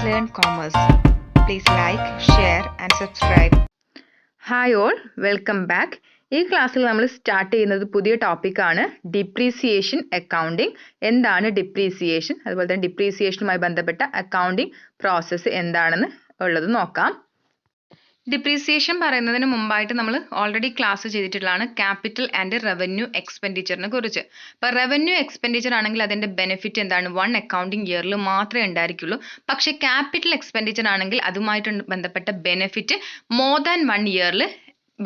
Learn Commerce. Please like, share and subscribe. Hi all, welcome back. ഈ ക്ലാസ്സിൽ നമ്മൾ start ചെയ്യുന്നത് പുതിയ ടോപ്പിക്കാണ് ഡിപ്രീസിയേഷൻ അക്കൗണ്ടിങ്. എന്താണ് ഡിപ്രീസിയേഷൻ, അതുപോലെ തന്നെ ഡിപ്രീസിയേഷനുമായി ബന്ധപ്പെട്ട അക്കൗണ്ടിങ് പ്രോസസ്സ് എന്താണെന്ന് ഉള്ളത് നോക്കാം. ഡിപ്രീസിയേഷൻ പറയുന്നതിന് മുമ്പായിട്ട് നമ്മൾ ഓൾറെഡി ക്ലാസ് ചെയ്തിട്ടുള്ളതാണ് ക്യാപിറ്റൽ ആൻഡ് റവന്യൂ എക്സ്പെൻഡിച്ചറിനെ കുറിച്ച്. അപ്പോൾ റവന്യൂ എക്സ്പെൻഡിച്ചർ ആണെങ്കിൽ അതിൻ്റെ ബെനിഫിറ്റ് എന്താണ്, 1 അക്കൗണ്ടിങ് ഇയറിൽ മാത്രമേ ഉണ്ടായിരിക്കുള്ളൂ. പക്ഷേ ക്യാപിറ്റൽ എക്സ്പെൻഡിച്ചർ ആണെങ്കിൽ അതുമായിട്ട് ബന്ധപ്പെട്ട ബെനിഫിറ്റ് മോർ ദാൻ 1 ഇയറിൽ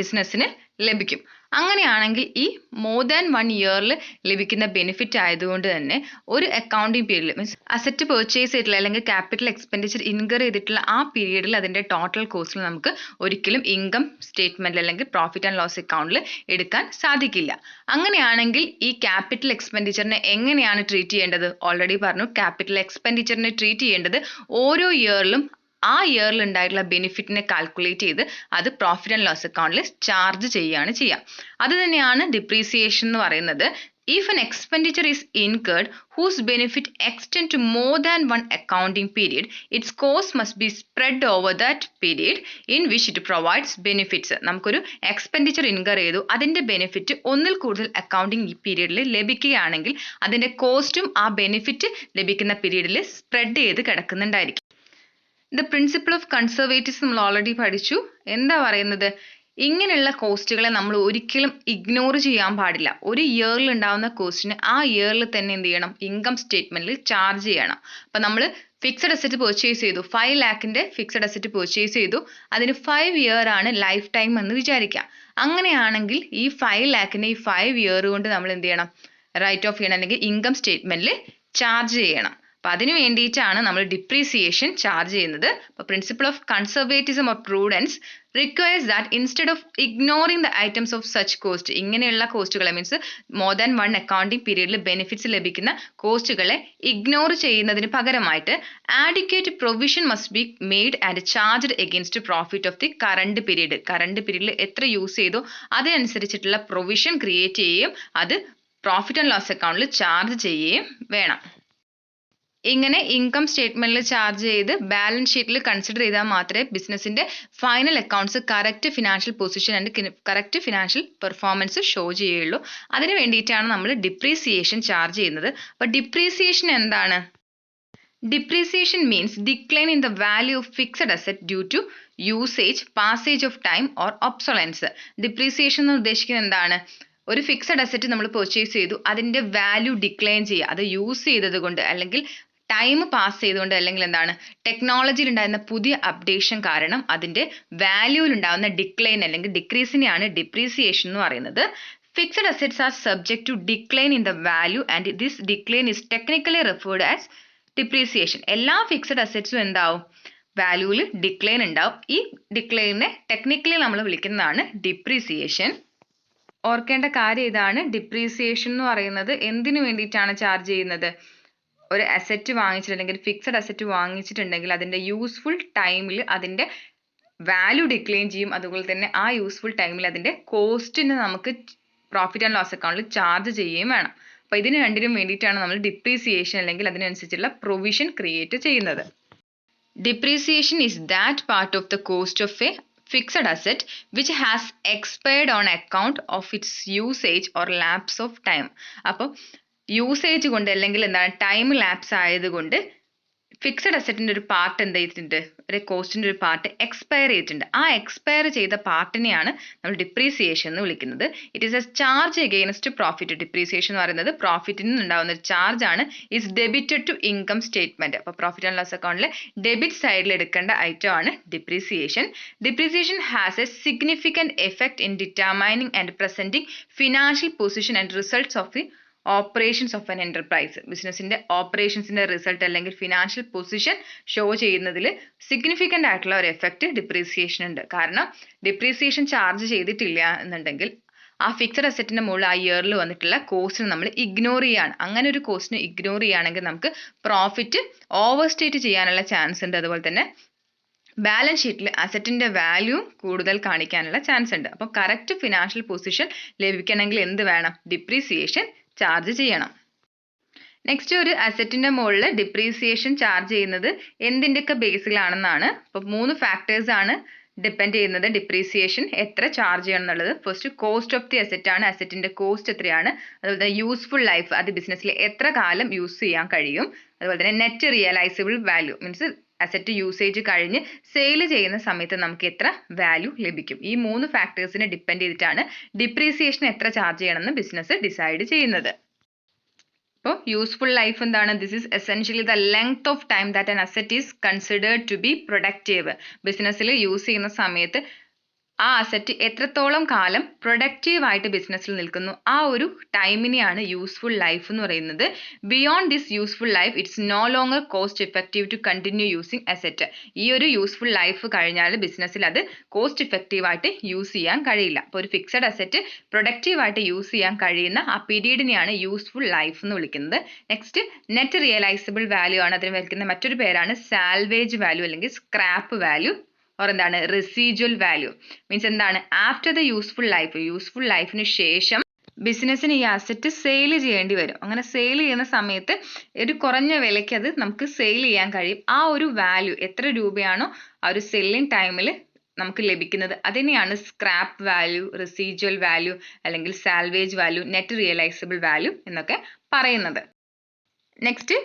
ബിസിനസ്സിന് ലഭിക്കും. അങ്ങനെയാണെങ്കിൽ ഈ മോർ ദാൻ 1 ഇയറിൽ ലഭിക്കുന്ന ബെനിഫിറ്റ് ആയതുകൊണ്ട് തന്നെ ഒരു അക്കൗണ്ടിങ് പീരീഡിൽ മീൻസ് അസറ്റ് പർച്ചേസ് ചെയ്തിട്ടുള്ള അല്ലെങ്കിൽ ക്യാപിറ്റൽ എക്സ്പെൻഡിച്ചർ ഇൻകർ ചെയ്തിട്ടുള്ള ആ പീരീഡിൽ അതിൻ്റെ ടോട്ടൽ കോസ്റ്റിൽ നമുക്ക് ഒരിക്കലും ഇൻകം സ്റ്റേറ്റ്മെൻറ്റ് അല്ലെങ്കിൽ പ്രോഫിറ്റ് ആൻഡ് ലോസ് അക്കൗണ്ടിൽ എടുക്കാൻ സാധിക്കില്ല. അങ്ങനെയാണെങ്കിൽ ഈ ക്യാപിറ്റൽ എക്സ്പെൻഡിച്ചറിനെ എങ്ങനെയാണ് ട്രീറ്റ് ചെയ്യേണ്ടത്? ഓൾറെഡി പറഞ്ഞു, ക്യാപിറ്റൽ എക്സ്പെൻഡിച്ചറിനെ ട്രീറ്റ് ചെയ്യേണ്ടത് ഓരോ ഇയറിലും ആ ഇയറിൽ ഉണ്ടായിട്ടുള്ള ബെനിഫിറ്റിനെ കാൽക്കുലേറ്റ് ചെയ്ത് അത് പ്രോഫിറ്റ് ആൻഡ് ലോസ് അക്കൗണ്ടിൽ ചാർജ് ചെയ്യുകയാണ് ചെയ്യുക. അത് തന്നെയാണ് ഡിപ്രീസിയേഷൻ എന്ന് പറയുന്നത്. If an expenditure is incurred whose benefit extend to more than one accounting period, its cost must be spread over that period in which it provides benefits. നമുക്കൊരു expenditure incur ചെയ്തു, അതിൻ്റെ benefit ഒന്നിൽ കൂടുതൽ accounting പീരീഡിൽ ലഭിക്കുകയാണെങ്കിൽ അതിൻ്റെ കോസ്റ്റും ആ ബെനിഫിറ്റ് ലഭിക്കുന്ന പീരീഡിൽ സ്പ്രെഡ് ചെയ്ത് കിടക്കുന്നുണ്ടായിരിക്കും. ദ പ്രിൻസിപ്പിൾ ഓഫ് കൺസർവേറ്റീവ്സ് നമ്മൾ ഓൾറെഡി പഠിച്ചു. എന്താ പറയുന്നത്? ഇങ്ങനെയുള്ള കോസ്റ്റുകളെ നമ്മൾ ഒരിക്കലും ഇഗ്നോർ ചെയ്യാൻ പാടില്ല. ഒരു ഇയറിൽ ഉണ്ടാകുന്ന കോസ്റ്റിന് ആ ഇയറിൽ തന്നെ എന്ത് ചെയ്യണം, ഇൻകം സ്റ്റേറ്റ്മെന്റിൽ ചാർജ് ചെയ്യണം. അപ്പം നമ്മൾ ഫിക്സഡ് അസറ്റ് പർച്ചേസ് ചെയ്തു, 5 ലാഖിൻ്റെ ഫിക്സഡ് അസറ്റ് പർച്ചേസ് ചെയ്തു, അതിന് 5 ഇയർ ആണ് ലൈഫ് ടൈം എന്ന് വിചാരിക്കാം. അങ്ങനെയാണെങ്കിൽ ഈ 5 ലാഖിനെ ഈ 5 ഇയർ കൊണ്ട് നമ്മൾ എന്ത് ചെയ്യണം, റൈറ്റ് ഓഫ് ചെയ്യണം അല്ലെങ്കിൽ ഇൻകം സ്റ്റേറ്റ്മെന്റിൽ ചാർജ് ചെയ്യണം. അപ്പം അതിന് വേണ്ടിയിട്ടാണ് നമ്മൾ ഡിപ്രീസിയേഷൻ ചാർജ് ചെയ്യുന്നത്. അപ്പോൾ principle of conservatism or prudence requires that instead of ignoring the items of such cost, ഇങ്ങനെയുള്ള കോസ്റ്റുകളെ മീൻസ് മോർ ദാൻ 1 അക്കൗണ്ടിങ് പീരീഡിൽ ബെനിഫിറ്റ്സ് ലഭിക്കുന്ന കോസ്റ്റുകളെ ഇഗ്നോർ ചെയ്യുന്നതിന് പകരമായിട്ട് adequate provision must be made and charged against profit of the current period. Current പീരീഡിൽ എത്ര use ചെയ്തോ അതിനനുസരിച്ചിട്ടുള്ള provision create ചെയ്യുകയും അത് പ്രോഫിറ്റ് ആൻഡ് ലോസ് അക്കൗണ്ടിൽ ചാർജ് ചെയ്യുകയും വേണം. ഇങ്ങനെ ഇൻകം സ്റ്റേറ്റ്മെന്റിൽ ചാർജ് ചെയ്ത് ബാലൻസ് ഷീറ്റിൽ കൺസിഡർ ചെയ്താൽ മാത്രമേ ബിസിനസിന്റെ final accounts correct financial position and correct financial performance show ചെയ്യുള്ളൂ. അതിന് വേണ്ടിയിട്ടാണ് നമ്മൾ ഡിപ്രീസിയേഷൻ ചാർജ് ചെയ്യുന്നത്. അപ്പോൾ ഡിപ്രീസിയേഷൻ എന്താണ്? Depreciation means decline in the value of fixed asset due to usage, passage of time or obsolescence. Depreciation എന്ന് ഉദ്ദേശിക്കുന്നത് എന്താണ്? ഒരു ഫിക്സഡ് അസറ്റ് നമ്മൾ പർച്ചേസ് ചെയ്തു, അതിൻ്റെ വാല്യൂ ഡിക്ലൈൻ ചെയ്യുക. അത് യൂസ് ചെയ്തത് കൊണ്ട് അല്ലെങ്കിൽ ടൈം പാസ് ചെയ്തുകൊണ്ട് അല്ലെങ്കിൽ എന്താണ് ടെക്നോളജിയിൽ ഉണ്ടാകുന്ന പുതിയ അപ്ഡേഷൻ കാരണം അതിൻ്റെ വാല്യൂവിൽ ഉണ്ടാകുന്ന ഡിക്ലൈൻ അല്ലെങ്കിൽ ഡിക്രീസിനെയാണ് ഡിപ്രീസിയേഷൻ എന്ന് പറയുന്നത്. Fixed assets are subject to decline in the value and this decline is technically referred as depreciation. എല്ലാ ഫിക്സഡ് അസറ്റ്സും എന്താവും, വാല്യൂവിൽ ഡിക്ലൈൻ ഉണ്ടാവും. ഈ ഡിക്ലൈനെ ടെക്നിക്കലി നമ്മൾ വിളിക്കുന്നതാണ് ഡിപ്രീസിയേഷൻ. ഓർക്കേണ്ട കാര്യം ഇതാണ്, ഡിപ്രീസിയേഷൻ എന്ന് പറയുന്നത് എന്തിനു വേണ്ടിയിട്ടാണ് ചാർജ് ചെയ്യുന്നത്? ഒരു അസറ്റ് വാങ്ങിച്ചിട്ടുണ്ടെങ്കിൽ ഫിക്സഡ് അസറ്റ് വാങ്ങിച്ചിട്ടുണ്ടെങ്കിൽ അതിൻ്റെ യൂസ്ഫുൾ ടൈമിൽ അതിൻ്റെ വാല്യൂ ഡിക്ലൈൻ ചെയ്യും. അതുപോലെ തന്നെ ആ യൂസ്ഫുൾ ടൈമിൽ അതിൻ്റെ കോസ്റ്റിന് നമുക്ക് പ്രോഫിറ്റ് ആൻഡ് ലോസ് അക്കൗണ്ടിൽ ചാർജ് ചെയ്യുകയും വേണം. അപ്പോൾ ഇതിന് രണ്ടിനും വേണ്ടിയിട്ടാണ് നമ്മൾ ഡിപ്രീസിയേഷൻ അല്ലെങ്കിൽ അതിനനുസരിച്ചുള്ള പ്രൊവിഷൻ ക്രിയേറ്റ് ചെയ്യുന്നത്. Depreciation is that part of the cost of A fixed asset which has expired on account of its usage or lapse of time. അപ്പോൾ യൂസേജ് കൊണ്ട് അല്ലെങ്കിൽ എന്താണ് ടൈം ലാപ്സ് ആയതുകൊണ്ട് ഫിക്സഡ് അസറ്റിൻ്റെ ഒരു പാർട്ട് എന്ത് ചെയ്തിട്ടുണ്ട്, ഒരു കോസ്റ്റിൻ്റെ ഒരു പാർട്ട് എക്സ്പയർ ചെയ്തിട്ടുണ്ട്. ആ എക്സ്പയർ ചെയ്ത പാർട്ടിനെയാണ് നമ്മൾ ഡിപ്രീസിയേഷൻ എന്ന് വിളിക്കുന്നത്. It is a charge against profit. Depreciation എന്ന് പറയുന്നത് പ്രോഫിറ്റിൽ നിന്ന് ഉണ്ടാകുന്ന ഒരു ചാർജ് ആണ്. Is debited to income statement. അപ്പോൾ പ്രോഫിറ്റ് ആൻഡ് ലോസ് അക്കൗണ്ടിലെ ഡെബിറ്റ് സൈഡിൽ എടുക്കേണ്ട ഐറ്റം ആണ് depreciation. Depreciation has a significant effect in determining and presenting financial position and results of the operations of an enterprise. ബിസിനസിൻ്റെ ഓപ്പറേഷൻസിൻ്റെ result അല്ലെങ്കിൽ financial position show ചെയ്യുന്നതിൽ significant ആയിട്ടുള്ള ഒരു എഫക്റ്റ് ഡിപ്രീസിയേഷൻ ഉണ്ട്. കാരണം ഡിപ്രീസിയേഷൻ ചാർജ് ചെയ്തിട്ടില്ല എന്നുണ്ടെങ്കിൽ ആ ഫിക്സഡ് അസറ്റിൻ്റെ മുകളിൽ ആ ഇയറിൽ വന്നിട്ടുള്ള കോസ്റ്റിന് നമ്മൾ ഇഗ്നോർ ചെയ്യുകയാണ്. അങ്ങനെ ഒരു കോസ്റ്റിന് ഇഗ്നോർ ചെയ്യുകയാണെങ്കിൽ നമുക്ക് പ്രോഫിറ്റ് ഓവർ സ്റ്റേറ്റ് ചെയ്യാനുള്ള ചാൻസ് ഉണ്ട്. അതുപോലെ തന്നെ ബാലൻസ് ഷീറ്റിൽ അസറ്റിൻ്റെ വാല്യൂ കൂടുതൽ കാണിക്കാനുള്ള ചാൻസ് ഉണ്ട്. അപ്പോൾ കറക്റ്റ് ഫിനാൻഷ്യൽ പൊസിഷൻ ലഭിക്കണമെങ്കിൽ എന്ത് വേണം, ഡിപ്രീസിയേഷൻ ചാർജ് ചെയ്യണം. നെക്സ്റ്റ് ഒരു അസറ്റിന്റെ മുകളിൽ ഡിപ്രീസിയേഷൻ ചാർജ് ചെയ്യുന്നത് എന്തിൻ്റെയൊക്കെ ബേസിലാണെന്നാണ്. അപ്പോൾ 3 ഫാക്ടേഴ്സ് ആണ് ഡിപ്പെൻഡ് ചെയ്യുന്നത് ഡിപ്രീസിയേഷൻ എത്ര ചാർജ് ചെയ്യണം എന്നുള്ളത്. First cost of the asset ആണ്, അസറ്റിന്റെ കോസ്റ്റ് എത്രയാണ്. അതുപോലെ തന്നെ യൂസ്ഫുൾ ലൈഫ്, അത് ബിസിനസ്സിൽ എത്ര കാലം യൂസ് ചെയ്യാൻ കഴിയും. അതുപോലെ തന്നെ net realisable value means asset usage കഴിഞ്ഞ് സെയിൽ ചെയ്യുന്ന സമയത്ത് നമുക്ക് എത്ര വാല്യൂ ലഭിക്കും. ഈ 3 ഫാക്ടേഴ്സിനെ ഡിപ്പെൻഡ് ചെയ്തിട്ടാണ് ഡിപ്രീസിയേഷൻ എത്ര ചാർജ് ചെയ്യണമെന്ന് ബിസിനസ് ഡിസൈഡ് ചെയ്യുന്നത്. അപ്പോൾ യൂസ്ഫുൾ ലൈഫ് എന്താണ്? This is essentially the length of time that an asset is considered to be productive. ബിസിനസ്സിൽ യൂസ് ചെയ്യുന്ന സമയത്ത് ആ അസറ്റ് എത്രത്തോളം കാലം പ്രൊഡക്റ്റീവ് ആയിട്ട് ബിസിനസ്സിൽ നിൽക്കുന്നു, ആ ഒരു ടൈമിനെയാണ് യൂസ്ഫുൾ ലൈഫ് എന്ന് പറയുന്നത്. Beyond this useful life it's no longer cost effective to continue using asset. ഈ ഒരു യൂസ്ഫുൾ ലൈഫ് കഴിഞ്ഞാൽ ബിസിനസ്സിൽ അത് കോസ്റ്റ് ഇഫക്റ്റീവ് ആയിട്ട് യൂസ് ചെയ്യാൻ കഴിയില്ല. അപ്പോൾ ഒരു ഫിക്സഡ് അസറ്റ് പ്രൊഡക്റ്റീവ് ആയിട്ട് യൂസ് ചെയ്യാൻ കഴിയുന്ന ആ പീരീഡിനെയാണ് യൂസ്ഫുൾ ലൈഫ് എന്ന് വിളിക്കുന്നത്. നെക്സ്റ്റ് നെറ്റ് റിയലൈസബിൾ വാല്യൂ ആണ്. അതിന് വിളിക്കുന്ന മറ്റൊരു പേരാണ് സാൽവേജ് വാല്യൂ അല്ലെങ്കിൽ സ്ക്രാപ്പ് വാല്യൂ ഓർ എന്താണ് റെസിജ്വൽ വാല്യൂ. മീൻസ് എന്താണ്? ആഫ്റ്റർ ദ യൂസ്ഫുൾ ലൈഫിന് ശേഷം ബിസിനസ്സിന് ഈ അസറ്റ് സെയിൽ ചെയ്യേണ്ടി വരും. അങ്ങനെ സെയിൽ ചെയ്യുന്ന സമയത്ത് ഒരു കുറഞ്ഞ വിലയ്ക്ക് അത് നമുക്ക് സെയിൽ ചെയ്യാൻ കഴിയും. ആ ഒരു വാല്യൂ എത്ര രൂപയാണോ ആ ഒരു സെല്ലിംഗ് ടൈമിൽ നമുക്ക് ലഭിക്കുന്നത് അതിനെയാണ് സ്ക്രാപ്പ് വാല്യൂ, റെസിജ്വൽ വാല്യൂ അല്ലെങ്കിൽ salvage value, net realisable value എന്നൊക്കെ പറയുന്നത്. Next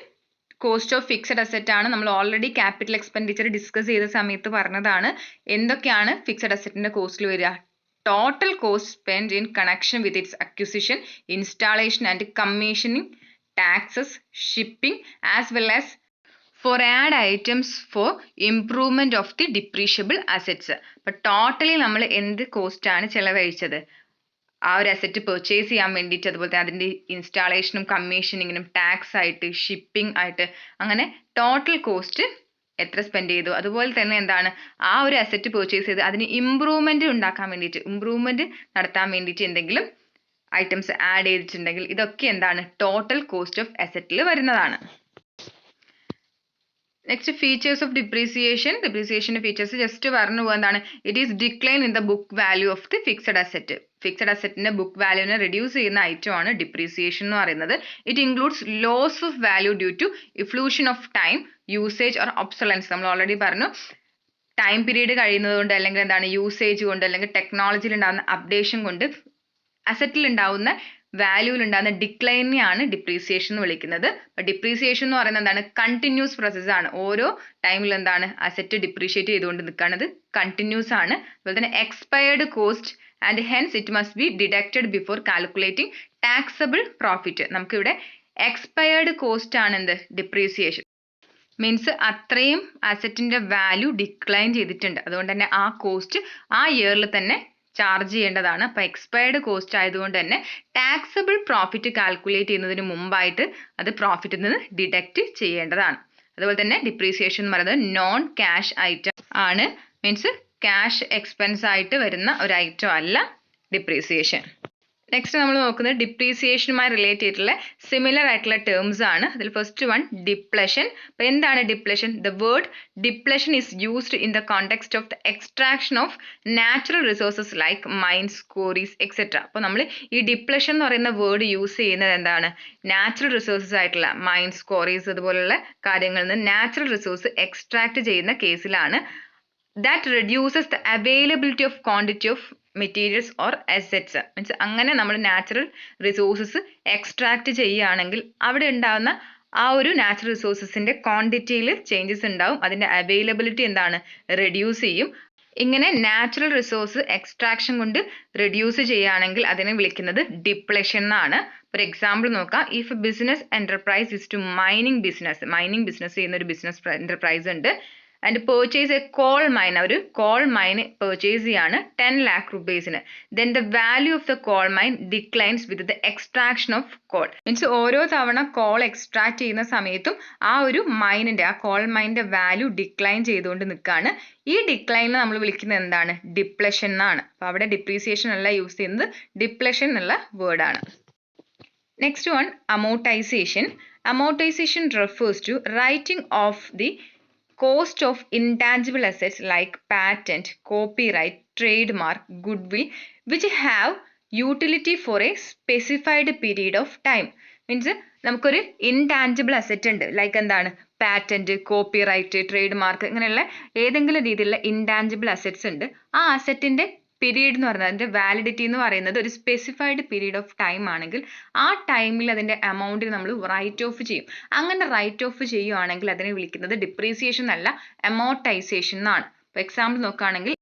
cost of fixed asset ആണ്. നമ്മൾ ഓൾറെഡി ക്യാപിറ്റൽ എക്സ്പെൻഡിച്ചർ ഡിസ്കസ് ചെയ്ത സമയത്ത് പറഞ്ഞതാണ് എന്തൊക്കെയാണ് ഫിക്സഡ് അസറ്റിന്റെ കോസ്റ്റിൽ വരിക. Total cost spend in connection with its acquisition, installation and commissioning, taxes, shipping as well as for add items for improvement of the depreciable assets. അപ്പോൾ totally നമ്മൾ എന്ത് cost ആണ് ചെലവഴിച്ചത് ആ ഒരു അസറ്റ് പെർച്ചേസ് ചെയ്യാൻ വേണ്ടിയിട്ട്, അതുപോലെ അതിൻ്റെ ഇൻസ്റ്റാളേഷനും കമ്മീഷനിങ്ങിനും ടാക്സ് ആയിട്ട് ഷിപ്പിംഗ് ആയിട്ട് അങ്ങനെ ടോട്ടൽ കോസ്റ്റ് എത്ര സ്പെൻഡ് ചെയ്തു. അതുപോലെ തന്നെ എന്താണ് ആ ഒരു അസറ്റ് പെർച്ചേസ് ചെയ്ത് അതിന് ഇമ്പ്രൂവ്മെന്റ് ഉണ്ടാക്കാൻ വേണ്ടിയിട്ട്, ഇമ്പ്രൂവ്മെന്റ് നടത്താൻ വേണ്ടിയിട്ട് എന്തെങ്കിലും ഐറ്റംസ് ആഡ് ചെയ്തിട്ടുണ്ടെങ്കിൽ ഇതൊക്കെ എന്താണ് ടോട്ടൽ കോസ്റ്റ് ഓഫ് അസറ്റിൽ വരുന്നതാണ്. Next features of depreciation. ഡിപ്രീസിയേഷൻ്റെ ഫീച്ചേഴ്സ് ജസ്റ്റ് പറഞ്ഞു പോകുക എന്താണ്? It is decline in the book value of the fixed asset. Fixed അസറ്റിന്റെ ബുക്ക് വാല്യൂവിനെ റെഡ്യൂസ് ചെയ്യുന്ന ഐറ്റം ആണ് ഡിപ്രീസിയേഷൻ എന്ന് പറയുന്നത്. It includes loss of value due to effluxion of time, usage or obsolescence. നമ്മൾ ഓൾറെഡി പറഞ്ഞു ടൈം പീരീഡ് കഴിയുന്നത് കൊണ്ട് അല്ലെങ്കിൽ എന്താണ് യൂസേജ് കൊണ്ട് അല്ലെങ്കിൽ ടെക്നോളജിയിൽ ഉണ്ടാകുന്ന അപ്ഡേഷൻ കൊണ്ട് അസറ്റിൽ ഉണ്ടാവുന്ന വാല്യൂവിൽ ഉണ്ടാകുന്ന ഡിക്ലൈനെയാണ് ഡിപ്രീസിയേഷൻ എന്ന് വിളിക്കുന്നത്. ഡിപ്രീസിയേഷൻ എന്ന് പറയുന്നത് എന്താണ്? കണ്ടിന്യൂസ് പ്രോസസ് ആണ്. ഓരോ ടൈമിൽ എന്താണ് അസറ്റ് ഡിപ്രീഷിയേറ്റ് ചെയ്തുകൊണ്ട് നിൽക്കുന്നത് കണ്ടിന്യൂസ് ആണ്. അതുപോലെ തന്നെ expired cost and hence it must be deducted before calculating taxable profit. നമുക്കിവിടെ എക്സ്പയർഡ് കോസ്റ്റ് ആണ് എന്ത്? ഡിപ്രീസിയേഷൻ മീൻസ് അത്രയും അസറ്റിന്റെ വാല്യൂ ഡിക്ലൈൻ ചെയ്തിട്ടുണ്ട്, അതുകൊണ്ട് തന്നെ ആ കോസ്റ്റ് ആ ഇയറിൽ തന്നെ ചാർജ് ചെയ്യേണ്ടതാണ്. അപ്പോൾ എക്സ്പയർഡ് കോസ്റ്റ് ആയതുകൊണ്ട് തന്നെ ടാക്സബിൾ പ്രോഫിറ്റ് കാൽക്കുലേറ്റ് ചെയ്യുന്നതിന് മുമ്പായിട്ട് അത് പ്രോഫിറ്റിൽ നിന്ന് ഡിഡക്റ്റ് ചെയ്യേണ്ടതാണ്. അതുപോലെ തന്നെ ഡിപ്രീസിയേഷൻ എന്ന് പറയുന്നത് നോൺ ക്യാഷ് ഐറ്റം ആണ്. മീൻസ് ക്യാഷ് എക്സ്പെൻസ് ആയിട്ട് വരുന്ന ഒരു ഐറ്റം അല്ല ഡിപ്രീസിയേഷൻ. നെക്സ്റ്റ് നമ്മൾ നോക്കുന്നത് ഡിപ്രീസിയേഷനുമായി റിലേറ്റ് ചെയ്തിട്ടുള്ള സിമിലർ ആയിട്ടുള്ള ടേംസ് ആണ്. അതിൽ ഫസ്റ്റ് വൺ ഡിപ്ലഷൻ. അപ്പോൾ എന്താണ് depletion? The word depletion is used in the context of the extraction of natural resources like mines, quarries etcetera. അപ്പോൾ നമ്മൾ ഈ ഡിപ്ലഷൻ എന്ന് പറയുന്ന വേർഡ് യൂസ് ചെയ്യുന്നത് എന്താണ്? നാച്ചുറൽ റിസോഴ്സസ് ആയിട്ടുള്ള മൈൻസ്, ക്വാറീസ് അതുപോലുള്ള കാര്യങ്ങളിൽ നിന്ന് നാച്ചുറൽ റിസോഴ്സ് എക്സ്ട്രാക്ട് ചെയ്യുന്ന കേസിലാണ്. That reduces the availability of quantity of materials or assets. Means അങ്ങനെ നമ്മൾ നാച്ചുറൽ റിസോഴ്സസ് എക്സ്ട്രാക്ട് ചെയ്യുകയാണെങ്കിൽ അവിടെ ഉണ്ടാകുന്ന ആ ഒരു നാച്ചുറൽ റിസോഴ്സസിന്റെ ക്വാണ്ടിറ്റിയിൽ ചേഞ്ചസ് ഉണ്ടാവും, അതിന്റെ അവൈലബിലിറ്റി എന്താണ്? റെഡ്യൂസ് ചെയ്യും. ഇങ്ങനെ നാച്ചുറൽ റിസോഴ്സ് എക്സ്ട്രാക്ഷൻ കൊണ്ട് റെഡ്യൂസ് ചെയ്യുകയാണെങ്കിൽ അതിനെ വിളിക്കുന്നത് ഡിപ്ലഷൻ എന്നാണ്. ഫോർ എക്സാമ്പിൾ നോക്കാം. If business enterprise is to mining business ചെയ്യുന്ന ഒരു ബിസിനസ് എന്റർപ്രൈസ് ഉണ്ട് and purchase a coal mine, ഒരു കോൾ മൈൻ പേർച്ചേസ് ചെയ്യാണ് 10 lakh rupeesന്. Then the value of the coal mine declines with the extraction of coal. Means ഓരോ തവണ call extract ചെയ്യുന്ന സമയത്തും ആ ഒരു മൈനിന്റെ, ആ കോൾ മൈനിന്റെ വാല്യൂ ഡിക്ലൈൻ ചെയ്തുകൊണ്ട് നിൽക്കുകയാണ്. ഈ ഡിക്ലൈനെ നമ്മൾ വിളിക്കുന്നത് എന്താണ്? ഡിപ്ലഷൻ എന്നാണ്. അപ്പോൾ അവിടെ ഡിപ്രീസിയേഷൻ അല്ല യൂസ് ചെയ്യുന്നത്, ഡിപ്ലഷൻ എന്നുള്ള വേർഡാണ്. Next one amortization. Amortization refers to writing off the cost of intangible assets like patent, copyright, trademark, goodwill which have utility for a specified period of time. Means നമുക്കൊരു intangible asset ഉണ്ട്, like എന്താണ് patent, copyright, trade mark, ഇങ്ങനെയുള്ള ഏതെങ്കിലും രീതിയിലുള്ള intangible assets ഉണ്ട്. ആ അസറ്റിന്റെ period എന്ന് പറയുന്നത്, അതിന്റെ വാലിഡിറ്റി എന്ന് പറയുന്നത് ഒരു സ്പെസിഫൈഡ് പീരീഡ് ഓഫ് ടൈം ആണെങ്കിൽ ആ ടൈമിൽ അതിന്റെ എമൗണ്ടിന് നമ്മൾ റൈറ്റ് ഓഫ് ചെയ്യും. അങ്ങനെ റൈറ്റ് ഓഫ് ചെയ്യുവാണെങ്കിൽ അതിനെ വിളിക്കുന്നത് ഡിപ്രീസിയേഷൻ അല്ല, അമോർട്ടൈസേഷൻ എന്നാണ്. ഇപ്പോൾ എക്സാമ്പിൾ നോക്കുകയാണെങ്കിൽ,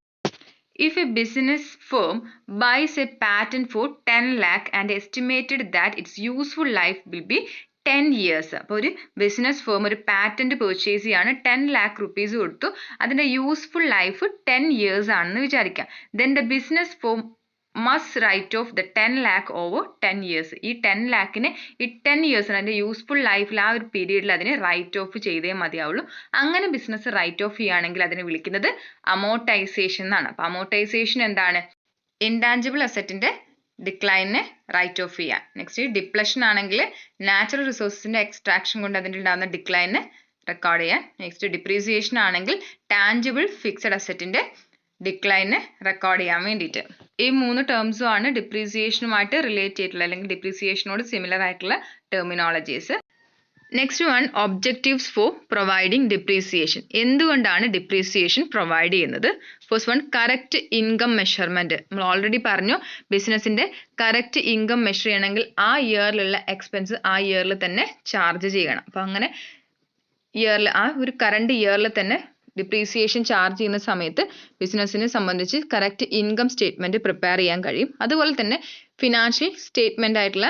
if a business firm buys a patent for 10 lakh and estimated that its useful life will be 10 years. അപ്പോൾ ഒരു ബിസിനസ് ഫേം ഒരു പാറ്റന്റ് പർച്ചേസ് ചെയ്യാണ്, 10 lakh rupees കൊടുത്തു, അതിന്റെ യൂസ്ഫുൾ ലൈഫ് 10 years ആണെന്ന് വിചാരിക്കാം. then the business firm must write off the 10 lakh over 10 years. ഈ 10 lakhനെ ഈ 10 years അതിന്റെ യൂസ്ഫുൾ ലൈഫിൽ ആ ഒരു പീരീഡിൽ അതിനെ റൈറ്റ് ഓഫ് ചെയ്തേ മതിയാവുള്ളൂ. അങ്ങനെ ബിസിനസ് റൈറ്റ് ഓഫ് ചെയ്യുകയാണെങ്കിൽ അതിനെ വിളിക്കുന്നത് അമോർട്ടൈസേഷൻ എന്നാണ്. അപ്പോൾ അമോർട്ടൈസേഷൻ എന്താണ്? ഇൻടാഞ്ചിബിൾ അസറ്റിന്റെ ഡിക്ലൈനിനെ റൈറ്റ് ഓഫ് ചെയ്യാൻ. നെക്സ്റ്റ് ഡിപ്ലഷൻ ആണെങ്കിൽ നാച്ചുറൽ റിസോഴ്സിന്റെ എക്സ്ട്രാക്ഷൻ കൊണ്ട് അതിൻ്റെ ഉണ്ടാകുന്ന ഡിക്ലൈനിനെ റെക്കോർഡ് ചെയ്യാൻ. നെക്സ്റ്റ് ഡിപ്രീസിയേഷൻ ആണെങ്കിൽ ടാഞ്ചിബിൾ ഫിക്സഡ് അസറ്റിന്റെ ഡിക്ലൈനെ റെക്കോർഡ് ചെയ്യാൻ വേണ്ടിയിട്ട്. ഈ 3 ടേംസും ആണ് ഡിപ്രീസിയേഷനുമായിട്ട് റിലേറ്റ് ചെയ്തിട്ടുള്ള അല്ലെങ്കിൽ ഡിപ്രീസിയേഷനോട് സിമിലർ ആയിട്ടുള്ള terminologies. Next one, objectives for providing depreciation. എന്തുകൊണ്ടാണ് ഡിപ്രീസിയേഷൻ പ്രൊവൈഡ് ചെയ്യുന്നത്? First one, correct income measurement. നമ്മൾ ഓൾറെഡി പറഞ്ഞു, ബിസിനസിന്റെ കറക്റ്റ് ഇൻകം മെഷർ ചെയ്യണമെങ്കിൽ ആ ഇയറിലുള്ള എക്സ്പെൻസ് ആ ഇയറിൽ തന്നെ ചാർജ് ചെയ്യണം. അപ്പം അങ്ങനെ ഇയറിൽ ആ ഒരു കറണ്ട് ഇയറിൽ തന്നെ ഡിപ്രീസിയേഷൻ ചാർജ് ചെയ്യുന്ന സമയത്ത് ബിസിനസ്സിനെ സംബന്ധിച്ച് കറക്റ്റ് ഇൻകം സ്റ്റേറ്റ്മെന്റ് പ്രിപ്പയർ ചെയ്യാൻ കഴിയും. അതുപോലെ തന്നെ ഫിനാൻഷ്യൽ സ്റ്റേറ്റ്മെന്റ് ആയിട്ടുള്ള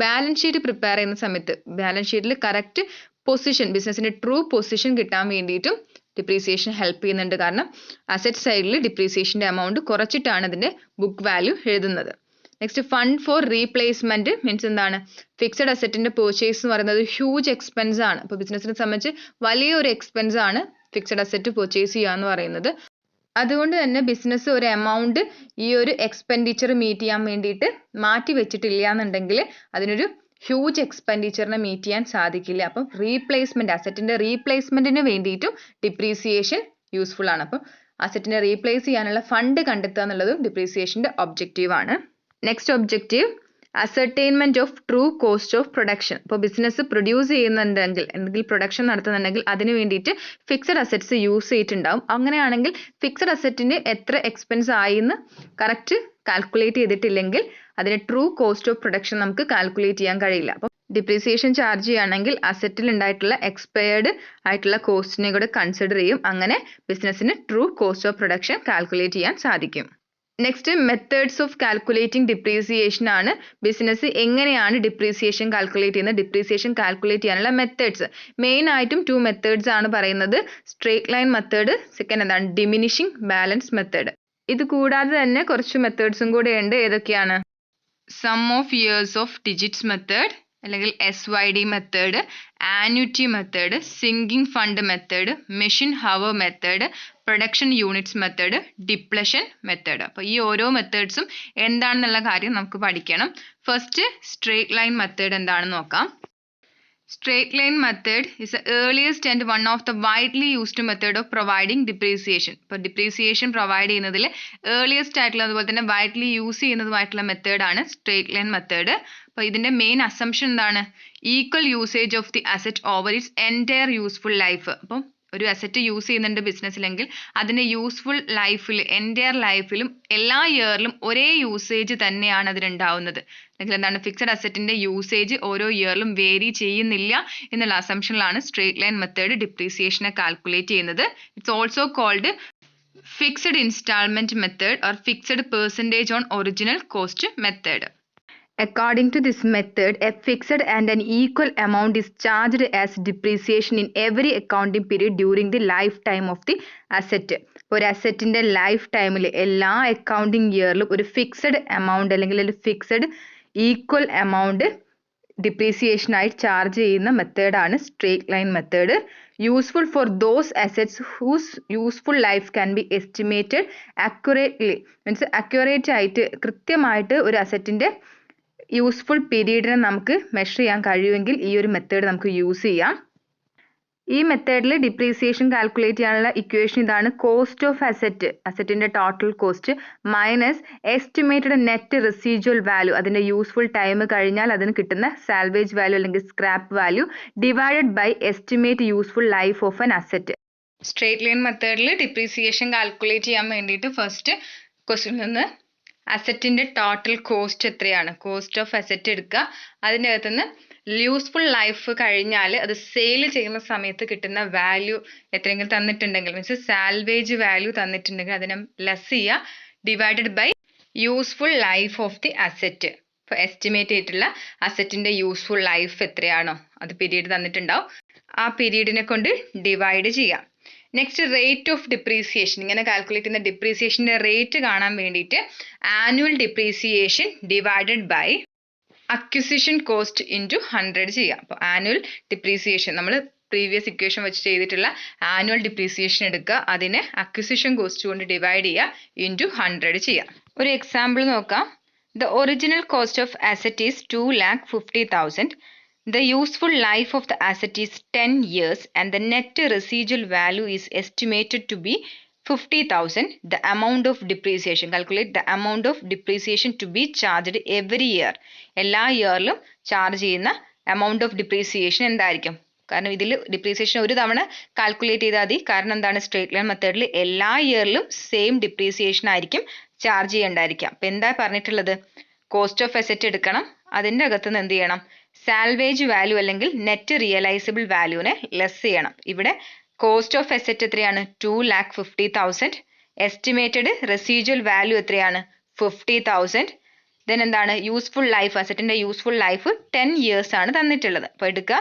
ബാലൻസ് ഷീറ്റ് പ്രിപ്പയർ ചെയ്യുന്ന സമയത്ത് ബാലൻസ് ഷീറ്റിൽ കറക്റ്റ് പൊസിഷൻ, ബിസിനസിന്റെ ട്രൂ പൊസിഷൻ കിട്ടാൻ വേണ്ടിയിട്ടും ഡിപ്രീസിയേഷൻ ഹെൽപ്പ് ചെയ്യുന്നുണ്ട്. കാരണം അസറ്റ് സൈഡിൽ ഡിപ്രീസിയേഷന്റെ എമൗണ്ട് കുറച്ചിട്ടാണ് അതിന്റെ ബുക്ക് വാല്യൂ എഴുതുന്നത്. Next, fund for replacement means എന്താണ്? ഫിക്സഡ് അസറ്റിന്റെ പർച്ചേസ് എന്ന് പറയുന്നത് ഹ്യൂജ് എക്സ്പെൻസ് ആണ്. അപ്പോൾ ബിസിനസിനെ സംബന്ധിച്ച് വലിയൊരു എക്സ്പെൻസ് ആണ് ഫിക്സഡ് അസറ്റ് പർച്ചേസ് ചെയ്യുക എന്ന് പറയുന്നത്. അതുകൊണ്ട് തന്നെ ബിസിനസ് ഒരു എമൗണ്ട് ഈ ഒരു എക്സ്പെൻഡിച്ചർ മീറ്റ് ചെയ്യാൻ വേണ്ടിയിട്ട് മാറ്റി വെച്ചിട്ടില്ല എന്നുണ്ടെങ്കിൽ അതിനൊരു ഹ്യൂജ് എക്സ്പെൻഡിച്ചറിനെ മീറ്റ് ചെയ്യാൻ സാധിക്കില്ല. അപ്പം റീപ്ലേസ്മെന്റ്, അസറ്റിന്റെ റീപ്ലേസ്മെന്റിന് വേണ്ടിയിട്ടും ഡിപ്രീസിയേഷൻ യൂസ്ഫുൾ ആണ്. അപ്പം അസറ്റിനെ റീപ്ലേസ് ചെയ്യാനുള്ള ഫണ്ട് കണ്ടെത്തുക എന്നുള്ളത് ഡിപ്രീസിയേഷന്റെ ഒബ്ജക്റ്റീവ് ആണ്. Next objective, ascertainment of true cost of production. ഇപ്പോൾ ബിസിനസ് പ്രൊഡ്യൂസ് ചെയ്യുന്നുണ്ടെങ്കിൽ, എന്തെങ്കിലും പ്രൊഡക്ഷൻ നടത്തുന്നുണ്ടെങ്കിൽ അതിന് വേണ്ടിയിട്ട് ഫിക്സഡ് അസറ്റ്സ് യൂസ് ചെയ്തിട്ടുണ്ടാവും. അങ്ങനെയാണെങ്കിൽ ഫിക്സഡ് അസറ്റിന് എത്ര എക്സ്പെൻസ് ആയിന്ന് കറക്റ്റ് കാൽക്കുലേറ്റ് ചെയ്തിട്ടില്ലെങ്കിൽ അതിന് ട്രൂ കോസ്റ്റ് ഓഫ് പ്രൊഡക്ഷൻ നമുക്ക് കാൽക്കുലേറ്റ് ചെയ്യാൻ കഴിയില്ല. അപ്പോൾ ഡിപ്രീസിയേഷൻ ചാർജ് ചെയ്യുകയാണെങ്കിൽ അസറ്റിൽ ഉണ്ടായിട്ടുള്ള എക്സ്പയർഡ് ആയിട്ടുള്ള കോസ്റ്റിനെ കൂടെ കൺസിഡർ ചെയ്യും. അങ്ങനെ ബിസിനസ്സിന് true cost of production calculate ചെയ്യാൻ സാധിക്കും. Next, methods of calculating depreciation ആണ്. ബിസിനസ് എങ്ങനെയാണ് ഡിപ്രീസിയേഷൻ കാൽക്കുലേറ്റ് ചെയ്യുന്നത്? ഡിപ്രീസിയേഷൻ കാൽക്കുലേറ്റ് ചെയ്യാനുള്ള മെത്തേഡ്സ് മെയിൻ ആയിട്ടും 2 മെത്തേഡ്സ് ആണ് പറയുന്നത്. സ്ട്രേറ്റ് ലൈൻ മെത്തേഡ്, സെക്കൻഡ് എന്താണ്? Diminishing balance method. ഇത് കൂടാതെ തന്നെ കുറച്ച് മെത്തേഡ്സും കൂടെ ഉണ്ട്. ഏതൊക്കെയാണ്? Sum of years of digits method, അല്ലെങ്കിൽ SYD method, annuity method, sinking fund method, machine hour method, production units method, depletion method. അപ്പോൾ ഈ ഓരോ മെത്തേഡ്സും എന്താണെന്നുള്ള കാര്യം നമുക്ക് പഠിക്കണം. ഫസ്റ്റ്, സ്ട്രേറ്റ് ലൈൻ മെത്തേഡ് എന്താണെന്ന് നോക്കാം. Straight line method is the earliest and one of the widely used method of providing depreciation. ഇപ്പോൾ depreciation provide ചെയ്യുന്നതിൽ earliest ആയിട്ടുള്ള അതുപോലെ തന്നെ widely യൂസ് ചെയ്യുന്നതുമായിട്ടുള്ള മെത്തേഡാണ് സ്ട്രേറ്റ് ലൈൻ മെത്തേഡ്. അപ്പോൾ ഇതിന്റെ മെയിൻ അസംഷൻ എന്താണ്? Equal usage of the asset over it's entire useful life. അപ്പം ഒരു അസറ്റ് യൂസ് ചെയ്യുന്നുണ്ട് ബിസിനസ്സിലെങ്കിൽ അതിന്റെ യൂസ്ഫുൾ ലൈഫിൽ, എൻറ്റയർ ലൈഫിലും എല്ലാ ഇയറിലും ഒരേ യൂസേജ് തന്നെയാണ് അതിനുണ്ടാവുന്നത്. അല്ലെങ്കിൽ എന്താണ്? ഫിക്സഡ് അസറ്റിന്റെ യൂസേജ് ഓരോ ഇയറിലും വേരി ചെയ്യുന്നില്ല എന്നുള്ള അസംഷനിലാണ് സ്ട്രേറ്റ് ലൈൻ മെത്തേഡ് ഡിപ്രീസിയേഷനെ കാൽക്കുലേറ്റ് ചെയ്യുന്നത്. It's also called fixed instalment method or fixed percentage on original cost method. According to this method, a fixed and an equal amount is charged as depreciation in every accounting period during the lifetime of the asset. ഒരു അസറ്റിന്റെ life ടൈമിൽ എല്ലാ accounting ഇയറിലും ഒരു fixed amount അല്ലെങ്കിൽ ഒരു fixed equal amount depreciation ആയി charge ചെയ്യുന്ന മെത്തേഡാണ് straight line method. Useful for those assets whose useful life can be estimated accurately. Means accurate ആയിട്ട് കൃത്യമായിട്ട് ഒരു അസറ്റിന്റെ യൂസ്ഫുൾ പീരീഡിനെ നമുക്ക് മെഷർ ചെയ്യാൻ കഴിയുമെങ്കിൽ ഈ ഒരു മെത്തേഡ് നമുക്ക് യൂസ് ചെയ്യാം. ഈ മെത്തേഡിൽ ഡിപ്രീസിയേഷൻ കാൽക്കുലേറ്റ് ചെയ്യാനുള്ള ഇക്വേഷൻ ഇതാണ്. കോസ്റ്റ് ഓഫ് അസറ്റിന്റെ total cost minus estimated net residual value, അതിന്റെ യൂസ്ഫുൾ ടൈം കഴിഞ്ഞാൽ അതിന് കിട്ടുന്ന സാൽവേജ് വാല്യൂ അല്ലെങ്കിൽ scrap value divided by estimate useful life of an asset. Straight line മെത്തേഡിൽ ഡിപ്രീസിയേഷൻ കാൽക്കുലേറ്റ് ചെയ്യാൻ വേണ്ടിയിട്ട് ഫസ്റ്റ് ക്വസ്റ്റ്യൻ നിന്ന് അസറ്റിന്റെ ടോട്ടൽ കോസ്റ്റ് എത്രയാണ്, കോസ്റ്റ് ഓഫ് അസറ്റ് എടുക്കുക. അതിൻ്റെ അകത്തുനിന്ന് യൂസ്ഫുൾ ലൈഫ് കഴിഞ്ഞാൽ അത് സെയിൽ ചെയ്യുന്ന സമയത്ത് കിട്ടുന്ന വാല്യൂ എത്രയെങ്കിലും തന്നിട്ടുണ്ടെങ്കിൽ, മീൻസ് സാൽവേജ് വാല്യൂ തന്നിട്ടുണ്ടെങ്കിൽ അതിനെ ലെസ് ചെയ്യുക, divided by useful life of the asset. ഇപ്പോൾ എസ്റ്റിമേറ്റ് ചെയ്തിട്ടുള്ള അസറ്റിന്റെ യൂസ്ഫുൾ ലൈഫ് എത്രയാണോ അത് പീരീഡ് തന്നിട്ടുണ്ടാവും, ആ പീരീഡിനെ കൊണ്ട് ഡിവൈഡ് ചെയ്യാം. നെക്സ്റ്റ് റേറ്റ് ഓഫ് ഡിപ്രീസിയേഷൻ, ഇങ്ങനെ കാൽക്കുലേറ്റ് ചെയ്യുന്ന ഡിപ്രീസിയേഷൻ്റെ റേറ്റ് കാണാൻ വേണ്ടിയിട്ട് annual depreciation divided by acquisition cost into 100 ചെയ്യാം. അപ്പോൾ ആനുവൽ ഡിപ്രീസിയേഷൻ നമ്മൾ പ്രീവിയസ് ഇക്വേഷൻ വെച്ച് ചെയ്തിട്ടുള്ള ആനുവൽ ഡിപ്രീസിയേഷൻ എടുക്കുക, അതിനെ അക്വിസിഷൻ കോസ്റ്റ് കൊണ്ട് ഡിവൈഡ് ചെയ്യുക, ഇൻറ്റു 100 ചെയ്യാം. ഒരു എക്സാമ്പിൾ നോക്കാം. The original cost of asset is 2,50,000. The useful life of the asset is 10 years and the net residual value is estimated to be 50,000. The amount of depreciation, calculate the amount of depreciation to be charged every year. എല്ലാ ഇയറിലും charge ചെയ്യുന്ന amount of depreciation എന്തായിരിക്കും? കാരണം ഇതിൽ depreciation ഒരു തവണ calculate ചെയ്താൽ മതി. കാരണം എന്താണ്, സ്ട്രേറ്റ് ലൈൻ മെത്തേഡിൽ എല്ലാ ഇയറിലും സെയിം ഡിപ്രീസിയേഷൻ ആയിരിക്കും ചാർജ് ചെയ്യേണ്ടായിരിക്കാം. അപ്പം എന്താ പറഞ്ഞിട്ടുള്ളത്, കോസ്റ്റ് ഓഫ് അസറ്റ് എടുക്കണം, അതിൻ്റെ അകത്തുനിന്ന് എന്ത് ചെയ്യണം, സാൽവേജ് വാല്യൂ അല്ലെങ്കിൽ നെറ്റ് റിയലൈസബിൾ വാല്യൂവിനെ ലെസ് ചെയ്യണം. ഇവിടെ കോസ്റ്റ് ഓഫ് അസറ്റ് എത്രയാണ്, 2,50,000. എസ്റ്റിമേറ്റഡ് റെസിജ്വൽ വാല്യൂ എത്രയാണ്, 50,000. ദെൻ എന്താണ്, യൂസ്ഫുൾ ലൈഫ്, അസറ്റിന്റെ യൂസ്ഫുൾ ലൈഫ് 10 ഇയേഴ്സ് ആണ് തന്നിട്ടുള്ളത്. അപ്പോൾ എടുക്കുക,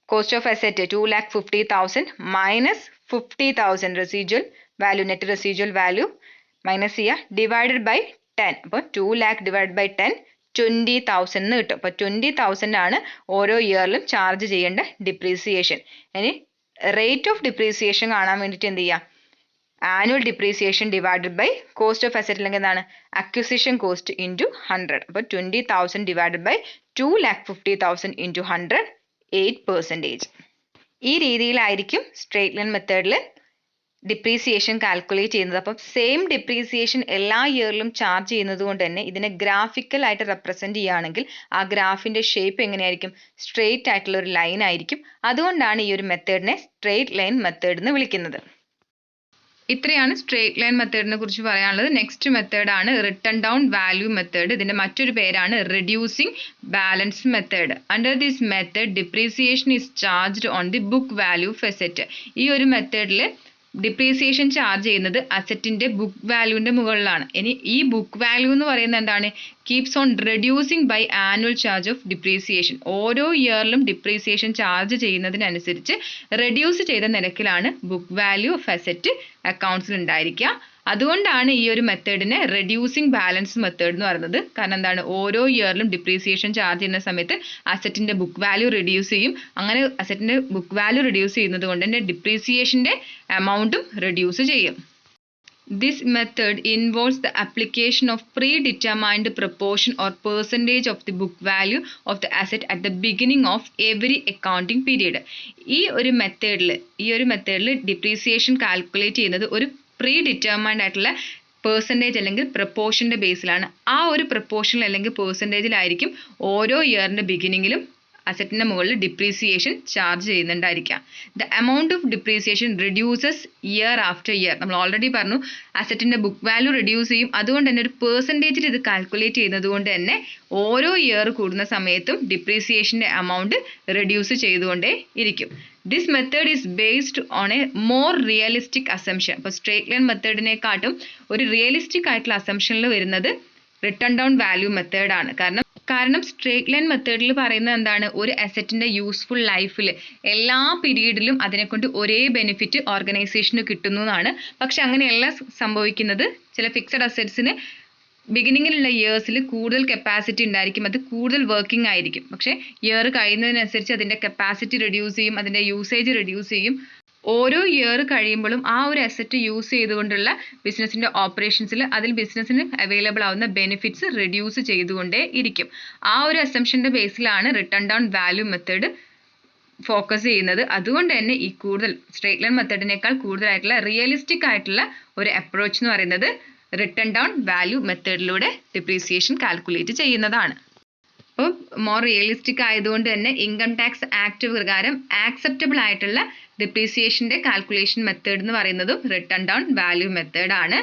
cost of asset 2,50,000 minus 50,000 residual value, net residual value minus ചെയ്യുക, ഡിവൈഡഡ് ബൈ 10. അപ്പോൾ 2 lakh ഡിവൈഡ് ബൈ 10 20,000 എന്ന് കിട്ടും. അപ്പോൾ 20,000 ആണ് ഓരോ ഇയറിലും ചാർജ് ചെയ്യേണ്ട ഡിപ്രീസിയേഷൻ. ഇനി റേറ്റ് ഓഫ് ഡിപ്രീസിയേഷൻ കാണാൻ വേണ്ടിയിട്ട് എന്ത് ചെയ്യാം, annual depreciation divided by cost of asset അല്ലെങ്കിൽ എന്താണ്, അക്വിസിഷൻ കോസ്റ്റ് ഇൻറ്റു 100. അപ്പോൾ 20,000 ഡിവൈഡഡ് ബൈ 2,50,000 ഇൻറ്റു 100, 8%. ഈ രീതിയിലായിരിക്കും സ്ട്രേറ്റ് ലൈൻ മെത്തേഡിൽ ഡിപ്രീസിയേഷൻ കാൽക്കുലേറ്റ് ചെയ്യുന്നത്. അപ്പം സെയിം ഡിപ്രീസിയേഷൻ എല്ലാ ഇയറിലും ചാർജ് ചെയ്യുന്നത് കൊണ്ട് തന്നെ ഇതിനെ ഗ്രാഫിക്കൽ ആയിട്ട് റെപ്രസെന്റ് ചെയ്യുകയാണെങ്കിൽ ആ ഗ്രാഫിന്റെ ഷേപ്പ് എങ്ങനെയായിരിക്കും, സ്ട്രെയിറ്റ് ആയിട്ടുള്ള ഒരു ലൈൻ ആയിരിക്കും. അതുകൊണ്ടാണ് ഈ ഒരു മെത്തേഡിനെ സ്ട്രേറ്റ് ലൈൻ മെത്തേഡ് എന്ന് വിളിക്കുന്നത്. ഇത്രയാണ് സ്ട്രേറ്റ് ലൈൻ മെത്തേഡിനെ കുറിച്ച് പറയാനുള്ളത്. നെക്സ്റ്റ് മെത്തേഡാണ് റിട്ടൺ ഡൗൺ വാല്യൂ മെത്തേഡ്. ഇതിന്റെ മറ്റൊരു പേരാണ് reducing balance method. Under this method depreciation is charged on the book value of asset. ഈ ഒരു മെത്തേഡിൽ ഡിപ്രീസിയേഷൻ ചാർജ് ചെയ്യുന്നത് അസറ്റിന്റെ ബുക്ക് വാല്യൂവിന്റെ മുകളിലാണ്. ഇനി ഈ ബുക്ക് വാല്യൂ എന്ന് പറയുന്നത് എന്താണ്, keeps on reducing by annual charge of depreciation. ഓരോ ഇയറിലും ഡിപ്രീസിയേഷൻ ചാർജ് ചെയ്യുന്നതിനനുസരിച്ച് റെഡ്യൂസ് ചെയ്ത നിരക്കിലാണ് ബുക്ക് വാല്യൂ ഓഫ് അസറ്റ് അക്കൗണ്ട്സിൽ ഉണ്ടായിരിക്കുക. അതുകൊണ്ടാണ് ഈ ഒരു മെത്തേഡിനെ റെഡ്യൂസിങ് ബാലൻസ് മെത്തേഡ് എന്ന് പറയുന്നത്. കാരണം എന്താണ്, ഓരോ ഇയറിലും ഡിപ്രീസിയേഷൻ ചാർജ് ചെയ്യുന്ന സമയത്ത് അസറ്റിന്റെ ബുക്ക് വാല്യൂ റെഡ്യൂസ് ചെയ്യും. അങ്ങനെ അസറ്റിന്റെ ബുക്ക് വാല്യൂ റെഡ്യൂസ് ചെയ്യുന്നത് കൊണ്ട് തന്നെ ഡിപ്രീസിയേഷന്റെ എമൗണ്ടും റെഡ്യൂസ് ചെയ്യും. This method involves the application of predetermined proportion or percentage of the book value of the asset at the beginning of every accounting period. ഈ ഒരു മെത്തേഡിൽ depreciation calculate ചെയ്യുന്നത് ഒരു പ്രീ ഡിറ്റർമൈൻഡ് ആയിട്ടുള്ള പെർസെൻറ്റേജ് അല്ലെങ്കിൽ പ്രപ്പോർഷൻ്റെ ബേസിലാണ്. ആ ഒരു പ്രപ്പോർഷനിൽ അല്ലെങ്കിൽ പെർസെൻറ്റേജിലായിരിക്കും ഓരോ ഇയറിൻ്റെ ബിഗിനിങ്ങിലും അസറ്റിൻ്റെ മുകളിൽ ഡിപ്രീസിയേഷൻ ചാർജ് ചെയ്യുന്നുണ്ടായിരിക്കാം. The amount of depreciation reduces year after year. നമ്മൾ ഓൾറെഡി പറഞ്ഞു അസറ്റിൻ്റെ ബുക്ക് വാല്യൂ റിഡ്യൂസ് ചെയ്യും. അതുകൊണ്ട് തന്നെ ഒരു പെർസെൻറ്റേജിൽ ഇത് കാൽക്കുലേറ്റ് ചെയ്യുന്നത് കൊണ്ട് തന്നെ ഓരോ ഇയർ കൂടുന്ന സമയത്തും ഡിപ്രീസിയേഷൻ്റെ എമൗണ്ട് റെഡ്യൂസ് ചെയ്തുകൊണ്ടേ ഇരിക്കും. This method is based on A more realistic assumption. അപ്പോൾ സ്ട്രേറ്റ് ലൈൻ മെത്തേഡിനെക്കാട്ടും ഒരു റിയലിസ്റ്റിക് ആയിട്ടുള്ള അസംഷനിൽ വരുന്നത് റിട്ടൺ ഡൗൺ വാല്യൂ മെത്തേഡാണ്. കാരണം സ്ട്രേറ്റ് ലൈൻ മെത്തേഡിൽ പറയുന്നത് എന്താണ്, ഒരു അസറ്റിന്റെ യൂസ്ഫുൾ ലൈഫിൽ എല്ലാ പീരീഡിലും അതിനെക്കൊണ്ട് ഒരേ ബെനിഫിറ്റ് ഓർഗനൈസേഷന് കിട്ടുന്നു എന്നാണ്. പക്ഷെ അങ്ങനെയല്ല സംഭവിക്കുന്നത്. ചില ഫിക്സഡ് അസറ്റ്സിന് ബിഗിനിങ്ങിലുള്ള ഇയേഴ്സിൽ കൂടുതൽ കപ്പാസിറ്റി ഉണ്ടായിരിക്കും, അത് കൂടുതൽ വർക്കിംഗ് ആയിരിക്കും. പക്ഷേ ഇയർ കഴിയുന്നതിനനുസരിച്ച് അതിൻ്റെ കപ്പാസിറ്റി റെഡ്യൂസ് ചെയ്യും, അതിൻ്റെ യൂസേജ് റെഡ്യൂസ് ചെയ്യും. ഓരോ ഇയർ കഴിയുമ്പോഴും ആ ഒരു അസറ്റ് യൂസ് ചെയ്തുകൊണ്ടുള്ള ബിസിനസ്സിൻ്റെ ഓപ്പറേഷൻസിൽ അതിൽ ബിസിനസ്സിന് അവൈലബിൾ ആവുന്ന ബെനിഫിറ്റ്സ് റെഡ്യൂസ് ചെയ്തുകൊണ്ടേ ഇരിക്കും. ആ ഒരു അസംഷൻ്റെ ബേസിലാണ് written down value method focus ചെയ്യുന്നത്. അതുകൊണ്ട് തന്നെ ഈ കൂടുതൽ സ്ട്രേറ്റ് ലൈൻ മെത്തേഡിനേക്കാൾ കൂടുതലായിട്ടുള്ള റിയലിസ്റ്റിക് ആയിട്ടുള്ള ഒരു അപ്രോച്ച് എന്ന് പറയുന്നത് റിട്ടൺ ഡൗൺ വാല്യൂ മെത്തേഡിലൂടെ ഡിപ്രീസിയേഷൻ കാൽക്കുലേറ്റ് ചെയ്യുന്നതാണ്. അപ്പോൾ മോർ റിയലിസ്റ്റിക് ആയതുകൊണ്ട് തന്നെ ഇൻകം ടാക്സ് ആക്ട് പ്രകാരം ആക്സെപ്റ്റബിൾ ആയിട്ടുള്ള ഡിപ്രീസിയേഷൻ്റെ കാൽക്കുലേഷൻ മെത്തേഡ് എന്ന് പറയുന്നതും റിട്ടൺ ഡൗൺ വാല്യൂ മെത്തേഡാണ്.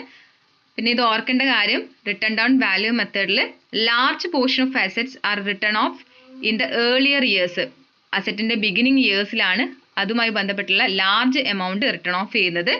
പിന്നെ ഇത് ഓർക്കേണ്ട കാര്യം, റിട്ടൺ ഡൗൺ വാല്യൂ മെത്തേഡിൽ large portion of assets are written off in the earlier years. അസറ്റിൻ്റെ ബിഗിനിങ് ഇയേഴ്സിലാണ് അതുമായി ബന്ധപ്പെട്ടുള്ള ലാർജ് എമൗണ്ട് റിട്ടൺ ഓഫ് ചെയ്യുന്നത്.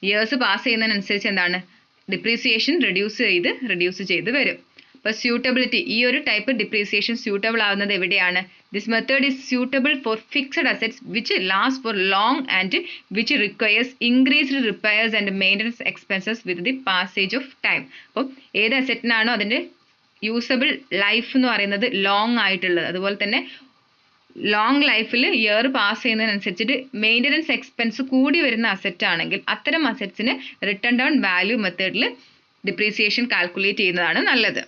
ഇയേഴ്സ് പാസ് ചെയ്യുന്നതിനനുസരിച്ച് എന്താണ് ഡിപ്രീസിയേഷൻ റെഡ്യൂസ് ചെയ്ത് വരും. അപ്പോൾ സ്യൂട്ടബിലിറ്റി, ഈ ഒരു ടൈപ്പ് ഡിപ്രീസിയേഷൻ സ്യൂട്ടബിൾ ആവുന്നത് എവിടെയാണ്? This method is suitable for fixed assets which last for long and which requires increased repairs and maintenance expenses with the passage of time. അപ്പോൾ ഏത് അസറ്റിനാണോ അതിൻ്റെ യൂസബിൾ ലൈഫ് എന്ന് പറയുന്നത് ലോങ് ആയിട്ടുള്ളത്, അതുപോലെ തന്നെ ലോങ് ലൈഫിൽ ഇയർ പാസ് ചെയ്യുന്നതിനനുസരിച്ചിട്ട് മെയിൻ്റനൻസ് എക്സ്പെൻസ് കൂടി വരുന്ന അസറ്റ് ആണെങ്കിൽ അത്തരം അസറ്റ്സിന് റിട്ടൺ ഡൗൺ വാല്യൂ മെത്തേഡിൽ ഡിപ്രീസിയേഷൻ കാൽക്കുലേറ്റ് ചെയ്യുന്നതാണ് നല്ലത്.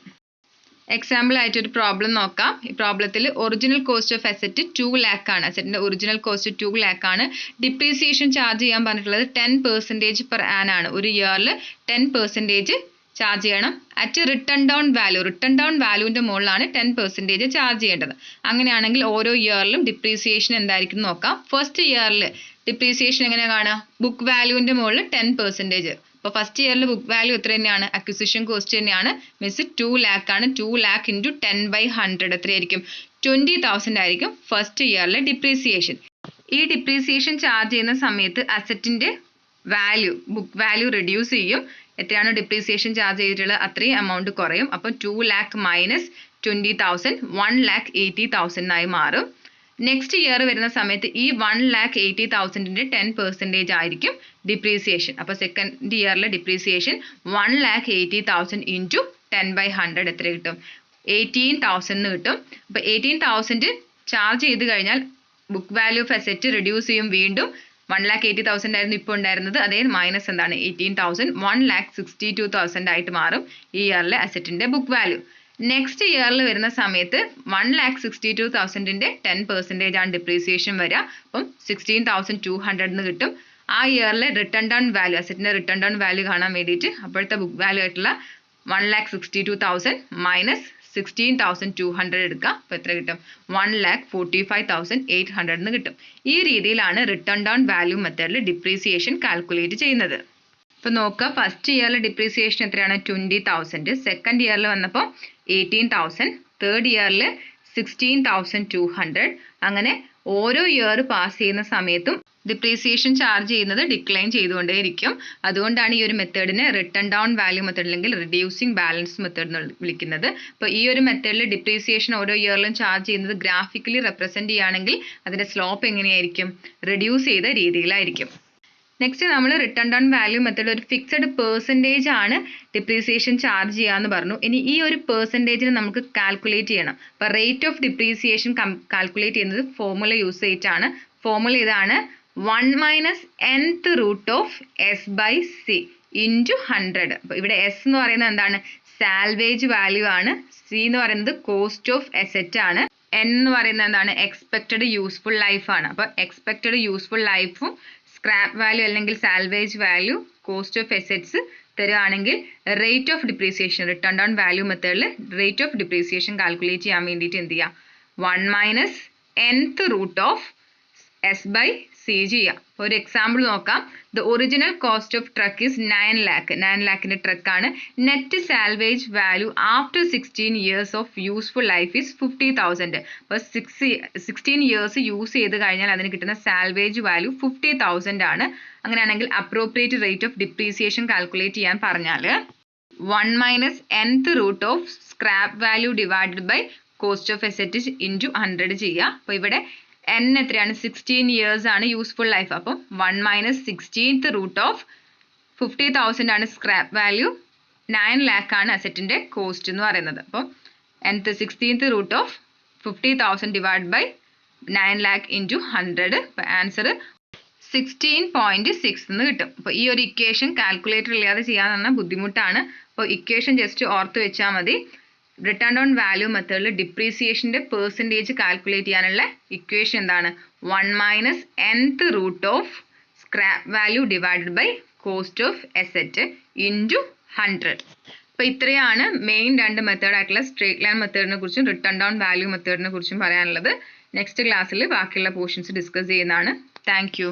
എക്സാമ്പിൾ ആയിട്ട് ഒരു പ്രോബ്ലം നോക്കാം. ഈ പ്രോബ്ലത്തിൽ original cost of asset 2 lakh ആണ്. അസറ്റിൻ്റെ ഒറിജിനൽ കോസ്റ്റ് 2 lakh ആണ്. ഡിപ്രീസിയേഷൻ ചാർജ് ചെയ്യാൻ പറഞ്ഞിട്ടുള്ളത് 10% പെർ ആനാണ്. ഒരു ഇയറിൽ 10% ചാർജ് ചെയ്യണം. അറ്റ് റിട്ടൺ ഡൗൺ വാല്യൂവിൻ്റെ മുകളിലാണ് 10% ചാർജ് ചെയ്യേണ്ടത്. അങ്ങനെയാണെങ്കിൽ ഓരോ ഇയറിലും ഡിപ്രീസിയേഷൻ എന്തായിരിക്കും നോക്കാം. ഫസ്റ്റ് ഇയറിൽ ഡിപ്രീസിയേഷൻ എങ്ങനെയാണ് കാണുക? ബുക്ക് വാല്യൂവിൻ്റെ മുകളിൽ 10%. അപ്പോൾ ഫസ്റ്റ് ഇയറിൽ ബുക്ക് വാല്യൂ എത്ര തന്നെയാണ്? അക്വിസിഷൻ കോസ്റ്റ് തന്നെയാണ്. മീൻസ് 2 lakh ആണ്. 2 lakh ഇൻറ്റു 10/100 എത്രയായിരിക്കും? 20,000 ആയിരിക്കും ഫസ്റ്റ് ഇയറിലെ ഡിപ്രീസിയേഷൻ. ഈ ഡിപ്രീസിയേഷൻ ചാർജ് ചെയ്യുന്ന സമയത്ത് അസറ്റിൻ്റെ വാല്യൂ, ബുക്ക് വാല്യൂ റെഡ്യൂസ് ചെയ്യും. എത്രയാണോ ഡിപ്രീസിയേഷൻ ചാർജ് ചെയ്തിട്ടുള്ളത് അത്രയും എമൗണ്ട് കുറയും. അപ്പോൾ 2 lakh മൈനസ് 20,000 1,80,000 ആയി മാറും. നെക്സ്റ്റ് ഇയർ വരുന്ന സമയത്ത് ഈ 1,80,000ൻ്റെ 10% ആയിരിക്കും ഡിപ്രീസിയേഷൻ. അപ്പോൾ സെക്കൻഡ് ഇയറിലെ ഡിപ്രീസിയേഷൻ 1,80,000 ഇൻറ്റു 10/100 എത്ര കിട്ടും? 18,000 എന്ന് കിട്ടും. അപ്പോൾ 18,000 ചാർജ് ചെയ്ത് കഴിഞ്ഞാൽ book value of asset reduce ചെയ്യും. വീണ്ടും 1,80,000 ആയിരുന്നു ഇപ്പോൾ ഉണ്ടായിരുന്നത്. അതേ മൈനസ് എന്താണ്? 18,000 1,62,000 ആയിട്ട് മാറും ഈ ഇയറിലെ അസറ്റിൻ്റെ ബുക്ക് വാല്യൂ. നെക്സ്റ്റ് ഇയറിൽ വരുന്ന സമയത്ത് 1,62,000ൻ്റെ 10% ആണ് ഡിപ്രീസിയേഷൻ വരിക. അപ്പം 16,200 എന്ന് കിട്ടും. ആ ഇയറിലെ റിട്ടൺ ഡൗൺ വാല്യൂ, അസറ്റിൻ്റെ റിട്ടൺ ഡൗൺ വാല്യൂ കാണാൻ വേണ്ടിയിട്ട് അപ്പോഴത്തെ ബുക്ക് വാല്യൂ ആയിട്ടുള്ള 1,62,000 മൈനസ് 16,200 എടുക്കുക. അപ്പോൾ എത്ര കിട്ടും? 1,45,800 എന്ന് കിട്ടും. ഈ രീതിയിലാണ് റിട്ടൺ ഡൗൺ വാല്യൂ മെത്തേഡിൽ ഡിപ്രീസിയേഷൻ കാൽക്കുലേറ്റ് ചെയ്യുന്നത്. ഇപ്പോൾ നോക്കുക, ഫസ്റ്റ് ഇയറിൽ ഡിപ്രീസിയേഷൻ എത്രയാണ്? 20,000. സെക്കൻഡ് ഇയറിൽ വന്നപ്പോൾ 18,000. തേർഡ് ഇയറിൽ 16,200. അങ്ങനെ ഓരോ ഇയർ പാസ് ചെയ്യുന്ന സമയത്തും ഡിപ്രീസിയേഷൻ ചാർജ് ചെയ്യുന്നത് ഡിക്ലൈൻ ചെയ്തുകൊണ്ടേയിരിക്കും. അതുകൊണ്ടാണ് ഈ ഒരു മെത്തേഡിനെ റിട്ടൺ ഡൗൺ വാല്യൂ മെത്തേഡ് അല്ലെങ്കിൽ റിഡ്യൂസിങ് ബാലൻസ് മെത്തേഡ് എന്ന് വിളിക്കുന്നത്. അപ്പോൾ ഈ ഒരു മെത്തേഡിൽ ഡിപ്രീസിയേഷൻ ഓരോ ഇയറിലും ചാർജ് ചെയ്യുന്നത് ഗ്രാഫിക്കലി റെപ്രസെൻറ്റ് ചെയ്യുകയാണെങ്കിൽ അതിൻ്റെ സ്ലോപ്പ് എങ്ങനെയായിരിക്കും? റെഡ്യൂസ് ചെയ്ത രീതിയിലായിരിക്കും. നെക്സ്റ്റ് നമ്മൾ റിട്ടൺ ഡൗൺ വാല്യൂ മെത്തേഡ് ഒരു ഫിക്സഡ് പെർസെൻറ്റേജ് ആണ് ഡിപ്രീസിയേഷൻ ചാർജ് ചെയ്യാന്ന് പറഞ്ഞു. ഇനി ഈ ഒരു പെർസെൻറ്റേജിന് നമുക്ക് കാൽക്കുലേറ്റ് ചെയ്യണം. അപ്പോൾ റേറ്റ് ഓഫ് ഡിപ്രീസിയേഷൻ കാൽക്കുലേറ്റ് ചെയ്യുന്നത് ഫോർമുല യൂസ് ചെയ്തിട്ടാണ്. ഫോർമുല ഇതാണ്: 1 - nth root of S/C into 100. അപ്പോൾ ഇവിടെ എസ് എന്ന് പറയുന്നത് എന്താണ്? സാൽവേജ് വാല്യൂ ആണ്. സി എന്ന് പറയുന്നത് കോസ്റ്റ് ഓഫ് അസറ്റ് ആണ്. എൻ എന്ന് പറയുന്നത് എന്താണ്? എക്സ്പെക്റ്റഡ് യൂസ്ഫുൾ ലൈഫ് ആണ്. അപ്പോൾ എക്സ്പെക്റ്റഡ് യൂസ്ഫുൾ ലൈഫും സ്ക്രാപ്പ് വാല്യൂ അല്ലെങ്കിൽ salvage value, cost of assets തരുവാണെങ്കിൽ rate of depreciation written down value മെത്തേഡിൽ റേറ്റ് ഓഫ് ഡിപ്രീസിയേഷൻ കാൽക്കുലേറ്റ് ചെയ്യാൻ വേണ്ടിയിട്ട് എന്ത് ചെയ്യുക? 1 - nth റൂട്ട് ഓഫ് S/C ചെയ്യാം. ഒരു എക്സാമ്പിൾ നോക്കാം. The original cost of truck is 9 lakh. 9 lakhൻ്റെ ട്രക്കാണ്. Net salvage value after 16 years of useful life is 50,000. അപ്പോൾ 16 years യൂസ് ചെയ്ത് കഴിഞ്ഞാൽ അതിന് കിട്ടുന്ന സാൽവേജ് വാല്യൂ 50,000 ആണ്. അങ്ങനെയാണെങ്കിൽ appropriate rate of depreciation calculate ചെയ്യാൻ പറഞ്ഞാൽ 1 - nth root of scrap value divided by cost of asset into 100 ചെയ്യുക. അപ്പോൾ ഇവിടെ n എത്രയാണ്? 16 years ആണ് യൂസ്ഫുൾ ലൈഫ്. അപ്പം 1 - 16th റൂട്ട് ഓഫ് 50,000 ആണ് സ്ക്രാപ്പ് വാല്യൂ. 9 lakh ആണ് അസറ്റിൻ്റെ കോസ്റ്റ് എന്ന് പറയുന്നത്. അപ്പം 16th root of 50,000 divide by 9 lakh into 100. അപ്പോൾ ആൻസർ 16.6 എന്ന് കിട്ടും. അപ്പോൾ ഈ ഒരു ഇക്വേഷൻ കാൽക്കുലേറ്റർ ഇല്ലാതെ ചെയ്യാൻ പറഞ്ഞാൽ ബുദ്ധിമുട്ടാണ്. അപ്പോൾ ഇക്വേഷൻ ജസ്റ്റ് ഓർത്ത് വെച്ചാൽ മതി. റിട്ടേൺ ഡൗൺ വാല്യൂ മെത്തേഡിൽ ഡിപ്രീസിയേഷൻ്റെ പെർസെൻറ്റേജ് കാൽക്കുലേറ്റ് ചെയ്യാനുള്ള ഇക്വേഷൻ എന്താണ്? 1 - nth root of scrap value divided by cost of asset into 100. അപ്പോൾ ഇത്രയാണ് മെയിൻ രണ്ട് മെത്തേഡായിട്ടുള്ള സ്ട്രേറ്റ് ലൈൻ മെത്തേഡിനെ കുറിച്ചും റിട്ടേൺ ഡൗൺ വാല്യൂ മെത്തേഡിനെ കുറിച്ചും പറയാനുള്ളത്. നെക്സ്റ്റ് ക്ലാസ്സിൽ ബാക്കിയുള്ള പോർഷൻസ് ഡിസ്കസ് ചെയ്യുന്നതാണ്. Thank you.